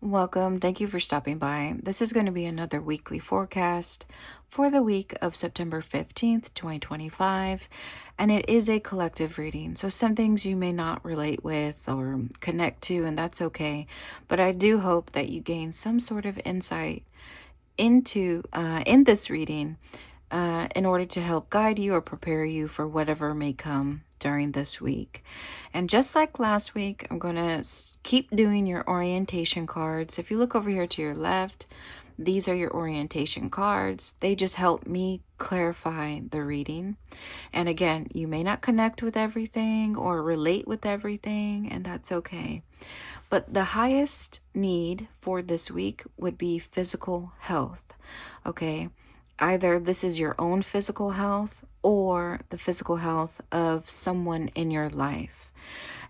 Welcome. Thank you for stopping by. This is going to be another weekly forecast for the week of September 15th, 2025. And it is a collective reading. So some things you may not relate with or connect to, and that's okay. But I do hope that you gain some sort of insight into in this reading in order to help guide you or prepare you for whatever may come during this week. And just like last week, I'm going to keep doing your orientation cards. If you look over here to your left, these are your orientation cards. They just help me clarify the reading. And again, you may not connect with everything or relate with everything, and that's okay. But the highest need for this week would be physical health. Okay. Either this is your own physical health or the physical health of someone in your life.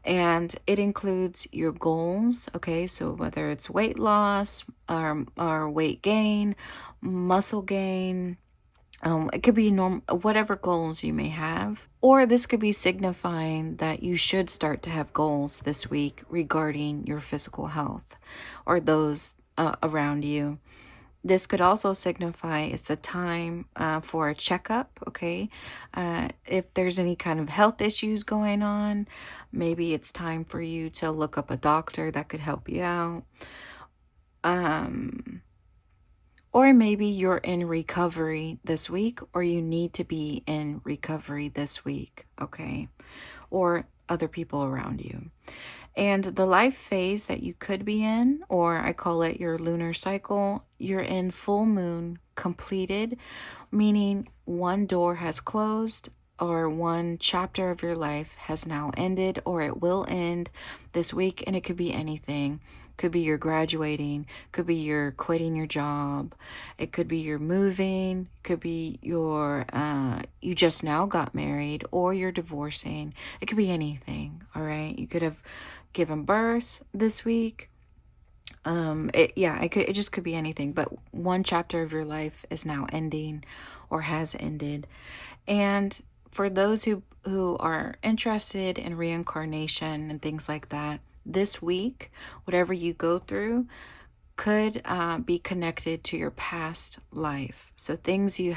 And it includes your goals, okay? So whether it's weight loss or weight gain, muscle gain, it could be whatever goals you may have, or this could be signifying that you should start to have goals this week regarding your physical health or those around you. This could also signify it's a time for a checkup, okay? If there's any kind of health issues going on, maybe it's time for you to look up a doctor that could help you out. Or maybe you're in recovery this week, or you need to be in recovery this week, okay? Or other people around you. And the life phase that you could be in, or I call it your lunar cycle, you're in full moon completed, meaning one door has closed or one chapter of your life has now ended, or it will end this week. And it could be anything. Could be you're graduating, could be you're quitting your job, it could be you're moving, could be you just now got married, or you're divorcing. It could be anything. All right, you could have given birth this week. It just could be anything, but one chapter of your life is now ending or has ended. And for those who are interested in reincarnation and things like that, this week, whatever you go through could be connected to your past life. So things you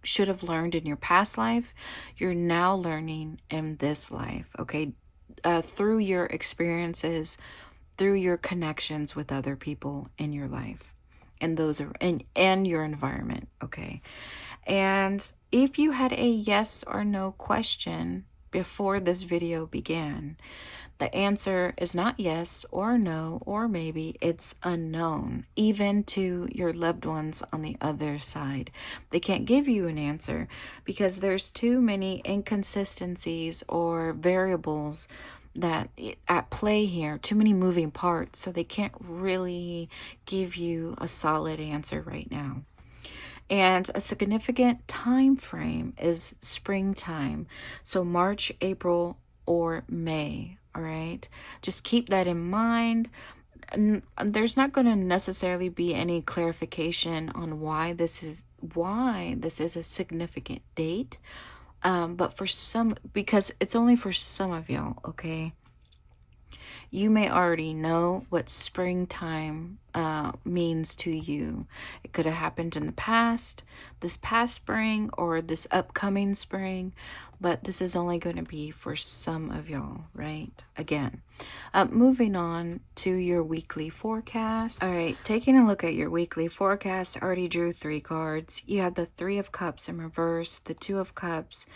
should have learned in your past life, you're now learning in this life, okay? Through your experiences, through your connections with other people in your life, and those are and your environment, okay? And if you had a yes or no question before this video began, the answer is not yes or no or maybe, it's unknown, even to your loved ones on the other side. They can't give you an answer because there's too many inconsistencies or variables that at play here, too many moving parts, so they can't really give you a solid answer right now. And a significant time frame is springtime, so March, April, or May. All right, just keep that in mind. And there's not going to necessarily be any clarification on why this is a significant date, but because it's only for some of y'all, okay? You may already know what springtime means to you. It could have happened in the past, this past spring, or this upcoming spring, but this is only going to be for some of y'all, right? Again, moving on to your weekly forecast. All right, taking a look at your weekly forecast, I already drew 3 cards. You have the 3 of Cups in reverse, the 2 of Cups,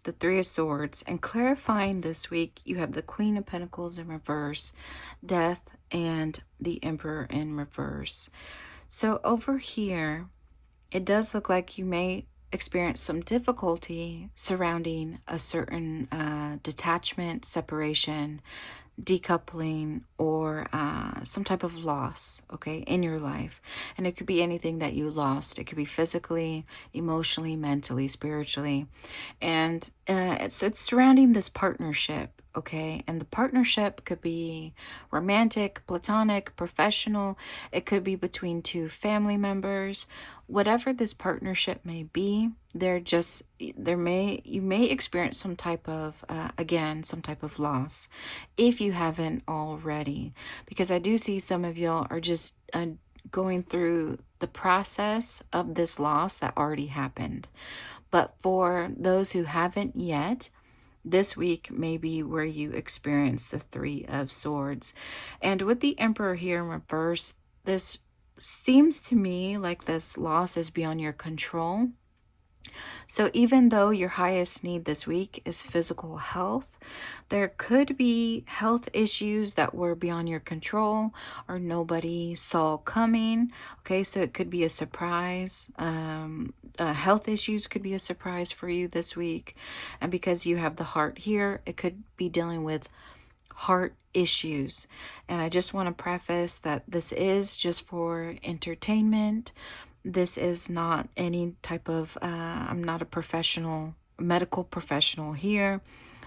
the 3 of Swords, and clarifying this week, you have the Queen of Pentacles in reverse, Death, and the Emperor in reverse. So over here, it does look like you may experience some difficulty surrounding a certain detachment, separation, decoupling, or some type of loss, okay, in your life. And it could be anything that you lost. It could be physically, emotionally, mentally, spiritually. And it's surrounding this partnership, okay? And the partnership could be romantic, platonic, professional. It could be between two family members. Whatever this partnership may be, you may experience some type of some type of loss if you haven't already, because I do see some of y'all are just going through the process of this loss that already happened. But for those who haven't yet, this week may be where you experience the Three of Swords. And with the Emperor here in reverse, this seems to me like this loss is beyond your control. So even though your highest need this week is physical health, there could be health issues that were beyond your control or nobody saw coming. Okay, so it could be a surprise. Health issues could be a surprise for you this week. And because you have the heart here, it could be dealing with heart issues. And I just want to preface that this is just for entertainment. This is not any type of, I'm not a medical professional here.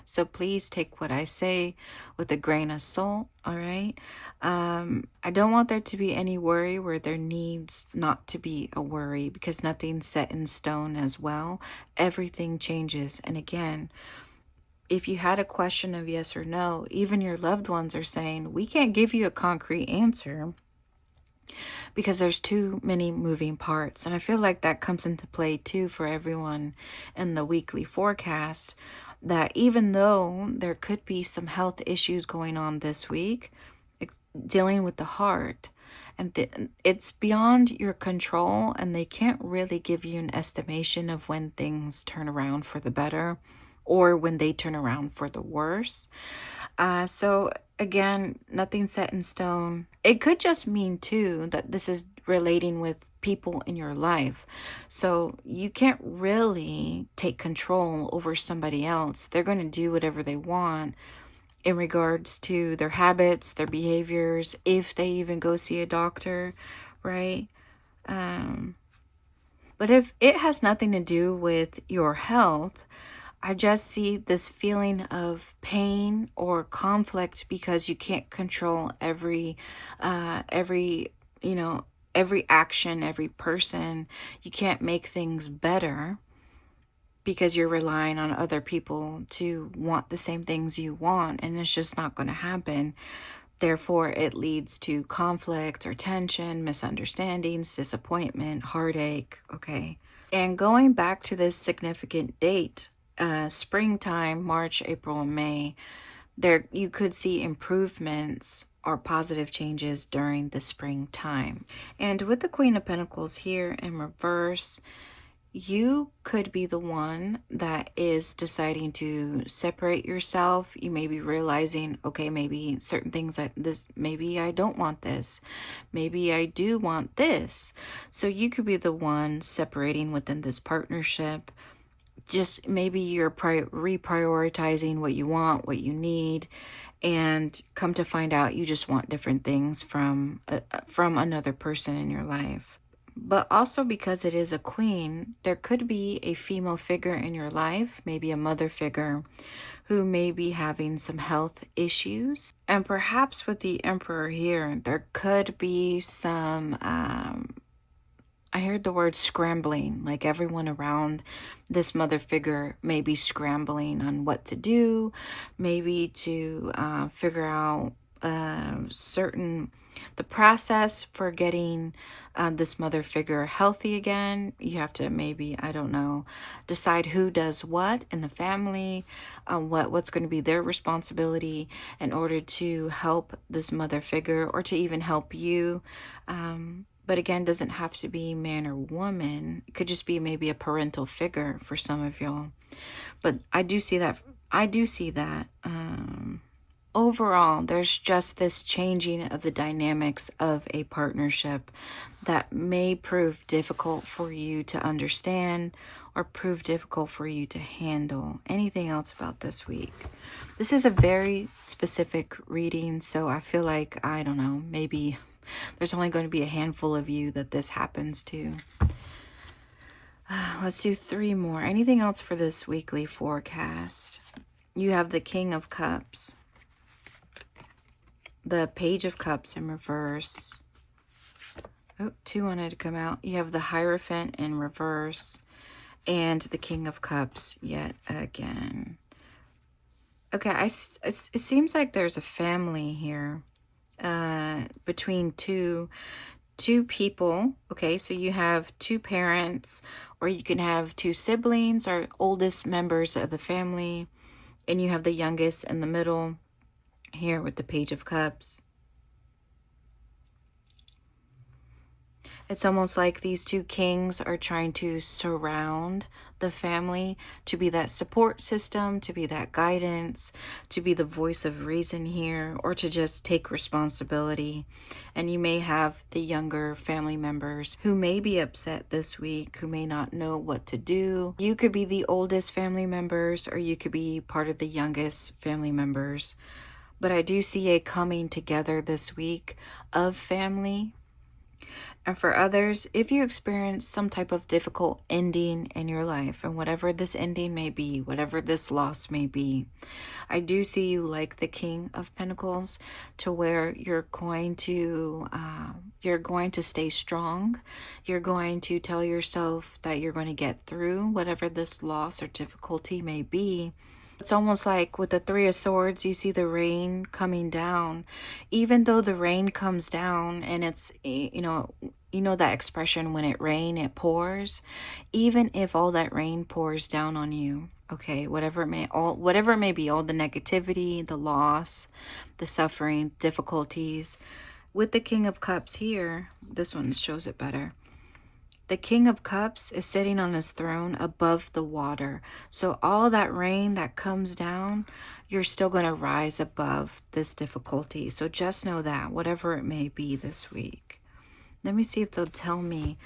So please take what I say with a grain of salt, all right? I don't want there to be any worry where there needs not to be a worry, because nothing's set in stone as well. Everything changes. And again, if you had a question of yes or no, even your loved ones are saying, we can't give you a concrete answer, because there's too many moving parts. And I feel like that comes into play too for everyone in the weekly forecast, that even though there could be some health issues going on this week, dealing with the heart, and it's beyond your control, and they can't really give you an estimation of when things turn around for the better or when they turn around for the worse. So again, nothing set in stone. It could just mean too that this is relating with people in your life. So you can't really take control over somebody else. They're going to do whatever they want in regards to their habits, their behaviors, if they even go see a doctor, right? But if it has nothing to do with your health, I just see this feeling of pain or conflict because you can't control every action, every person. You can't make things better because you're relying on other people to want the same things you want, and it's just not going to happen. Therefore, it leads to conflict or tension, misunderstandings, disappointment, heartache, okay? And going back to this significant date, springtime, March, April, and May, there you could see improvements or positive changes during the springtime. And with the Queen of Pentacles here in reverse, you could be the one that is deciding to separate yourself. You may be realizing, okay, maybe certain things maybe I don't want this. Maybe I do want this. So you could be the one separating within this partnership. Just maybe you're reprioritizing what you want, what you need, and come to find out you just want different things from another person in your life. But also, because it is a queen, there could be a female figure in your life, maybe a mother figure, who may be having some health issues. And perhaps with the Emperor here, there could be some I heard the word scrambling, like everyone around this mother figure may be scrambling on what to do, maybe to figure out the process for getting this mother figure healthy again. You have to maybe, I don't know, decide who does what in the family, what's going to be their responsibility in order to help this mother figure, or to even help you. But again, doesn't have to be man or woman. It could just be maybe a parental figure for some of y'all. But I do see that. Overall, there's just this changing of the dynamics of a partnership that may prove difficult for you to understand or prove difficult for you to handle. Anything else about this week? This is a very specific reading, so I feel like, I don't know, maybe there's only going to be a handful of you that this happens to. Let's do 3 more. Anything else for this weekly forecast? You have the King of Cups, the Page of Cups in reverse. Oh, two wanted to come out. You have the Hierophant in reverse and the King of Cups yet again. Okay, it seems like there's a family here between two people. Okay, so you have two parents, or you can have two siblings or oldest members of the family, and you have the youngest in the middle here with the Page of Cups. It's almost like these two kings are trying to surround the family, to be that support system, to be that guidance, to be the voice of reason here, or to just take responsibility. And you may have the younger family members who may be upset this week, who may not know what to do. You could be the oldest family members, or you could be part of the youngest family members. But I do see a coming together this week of family. And for others, if you experience some type of difficult ending in your life, and whatever this ending may be, whatever this loss may be, I do see you like the King of Pentacles, to where you're going to stay strong. You're going to tell yourself that you're going to get through whatever this loss or difficulty may be. It's almost like with the Three of Swords, you see the rain coming down. Even though the rain comes down, and it's, you know that expression, when it rains, it pours. Even if all that rain pours down on you, okay, whatever it may be, all the negativity, the loss, the suffering, difficulties. With the King of Cups here, this one shows it better. The King of Cups is sitting on his throne above the water. So all that rain that comes down, you're still going to rise above this difficulty. So just know that, whatever it may be this week. Let me see if they'll tell me.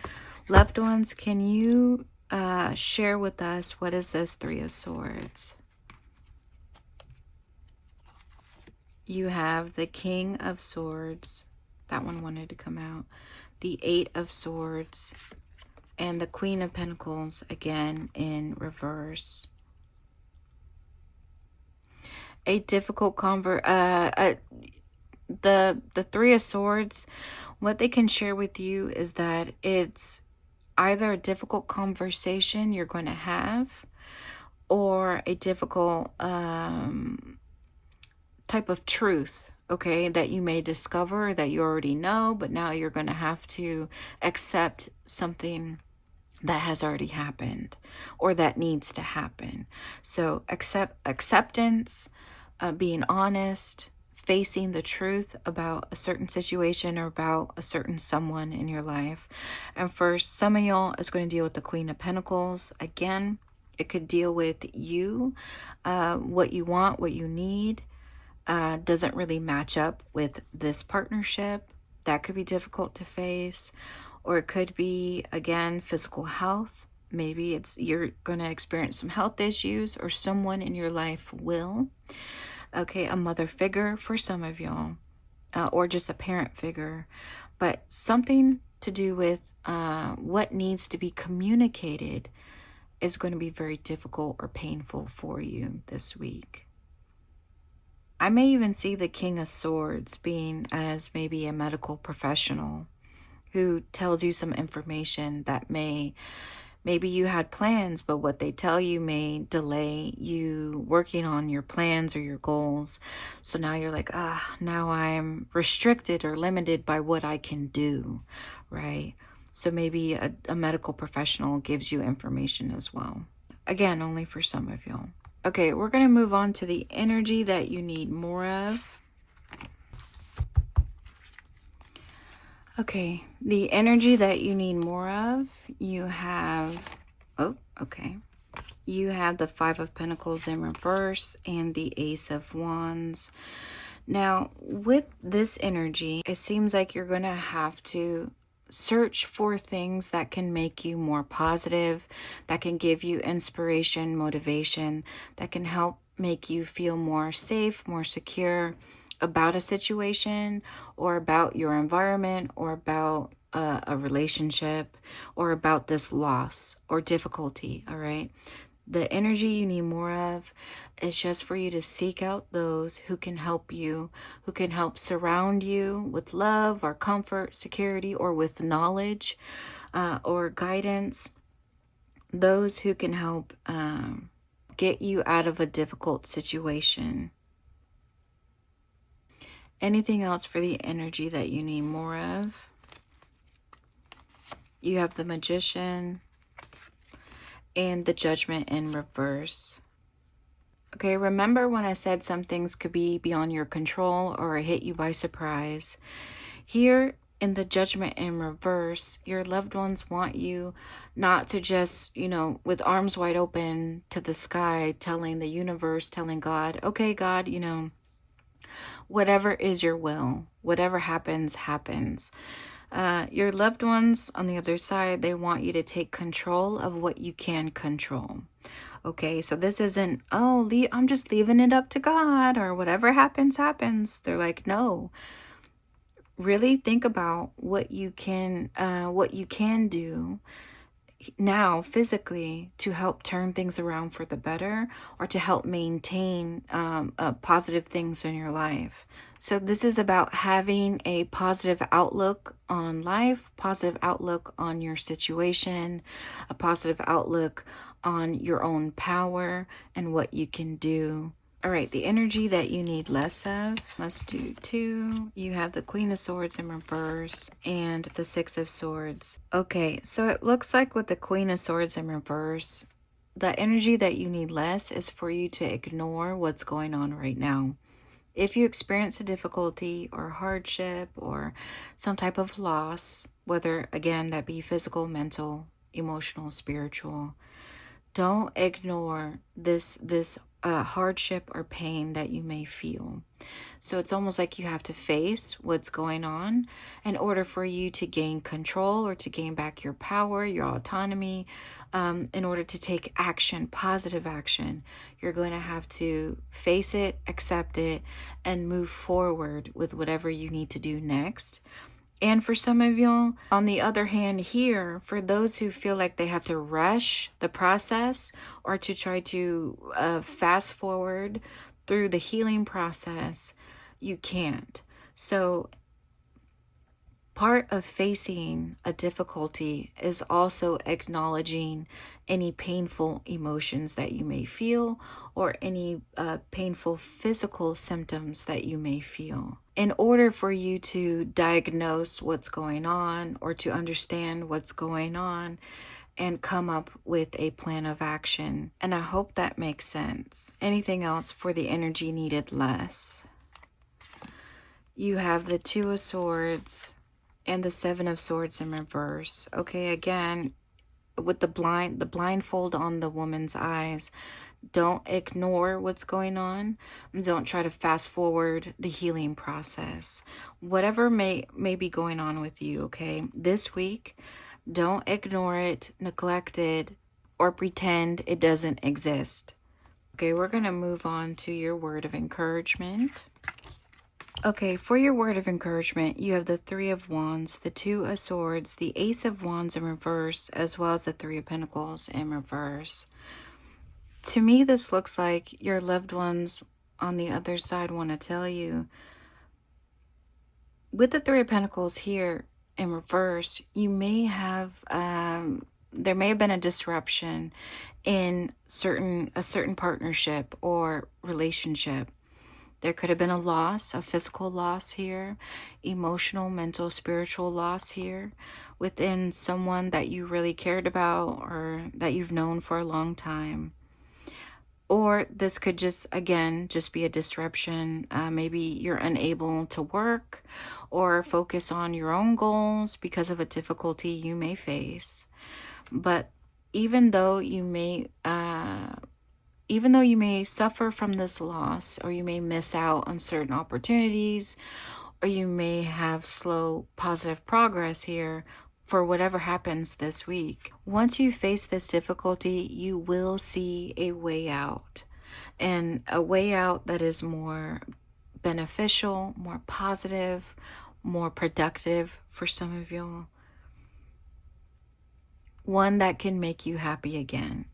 Loved ones, can you share with us, what is this Three of Swords? You have the King of Swords. That one wanted to come out. The Eight of Swords. And the Queen of Pentacles again in reverse. A difficult the Three of Swords, what they can share with you is that it's either a difficult conversation you're going to have, or a difficult type of truth, okay, that you may discover that you already know, but now you're going to have to accept something that has already happened, or that needs to happen. So acceptance, being honest, facing the truth about a certain situation or about a certain someone in your life. And for some of y'all, it's going to deal with the Queen of Pentacles. Again, it could deal with you, what you want, what you need, doesn't really match up with this partnership. That could be difficult to face. Or it could be, again, physical health. Maybe you're going to experience some health issues, or someone in your life will. Okay, a mother figure for some of y'all, or just a parent figure. But something to do with what needs to be communicated is going to be very difficult or painful for you this week. I may even see the King of Swords being as maybe a medical professional who tells you some information that maybe you had plans, but what they tell you may delay you working on your plans or your goals. So now you're like, now I'm restricted or limited by what I can do, right? So maybe a medical professional gives you information as well. Again, only for some of y'all. Okay, we're going to move on to the energy that you need more of. Okay, the energy that you need more of, you have, you have the Five of Pentacles in reverse and the Ace of Wands. Now, with this energy, it seems like you're going to have to search for things that can make you more positive, that can give you inspiration, motivation, that can help make you feel more safe, more secure about a situation, or about your environment, or about a relationship, or about this loss or difficulty, all right? The energy you need more of is just for you to seek out those who can help you, who can help surround you with love or comfort, security, or with knowledge or guidance. Those who can help get you out of a difficult situation. Anything else for the energy that you need more of? You have the Magician and the Judgment in reverse. Okay, remember when I said some things could be beyond your control or hit you by surprise? Here in the Judgment in reverse, your loved ones want you not to just, with arms wide open to the sky, telling the universe, telling God, okay, God, whatever is your will, whatever happens, happens. Your loved ones on the other side, they want you to take control of what you can control. Okay, so this isn't, I'm just leaving it up to God, or whatever happens, happens. They're like, no. Really think about what you can do now physically to help turn things around for the better, or to help maintain positive things in your life. So this is about having a positive outlook on life, positive outlook on your situation, a positive outlook on your own power and what you can do. All right, the energy that you need less of. Let's do 2. You have the Queen of Swords in reverse and the 6 of Swords. Okay, so it looks like with the Queen of Swords in reverse, the energy that you need less is for you to ignore what's going on right now. If you experience a difficulty or hardship or some type of loss, whether, again, that be physical, mental, emotional, spiritual, don't ignore this hardship or pain that you may feel. So it's almost like you have to face what's going on in order for you to gain control or to gain back your power, your autonomy, in order to take action, positive action. You're going to have to face it, accept it, and move forward with whatever you need to do next. And for some of y'all, on the other hand here, for those who feel like they have to rush the process or to try to fast forward through the healing process, you can't. So part of facing a difficulty is also acknowledging any painful emotions that you may feel, or any painful physical symptoms that you may feel. In order for you to diagnose what's going on, or to understand what's going on, and come up with a plan of action. And I hope that makes sense. Anything else for the energy needed less? You have the 2 of Swords and the 7 of Swords in reverse. Okay, again, with the blindfold on the woman's eyes, don't ignore what's going on. Don't try to fast forward the healing process. Whatever may be going on with you, okay? This week, don't ignore it, neglect it, or pretend it doesn't exist. Okay, we're going to move on to your word of encouragement. Okay, for your word of encouragement, you have the 3 of Wands, the 2 of Swords, the Ace of Wands in reverse, as well as the 3 of Pentacles in reverse. To me, this looks like your loved ones on the other side want to tell you, with the 3 of Pentacles here in reverse, you may have, there may have been a disruption in a certain partnership or relationship. There could have been a loss, a physical loss here, emotional, mental, spiritual loss here within someone that you really cared about or that you've known for a long time. Or this could just be a disruption. Maybe you're unable to work or focus on your own goals because of a difficulty you may face. But even though you may suffer from this loss, or you may miss out on certain opportunities, or you may have slow positive progress here for whatever happens this week, once you face this difficulty, you will see a way out, and a way out that is more beneficial, more positive, more productive for some of y'all. One that can make you happy again.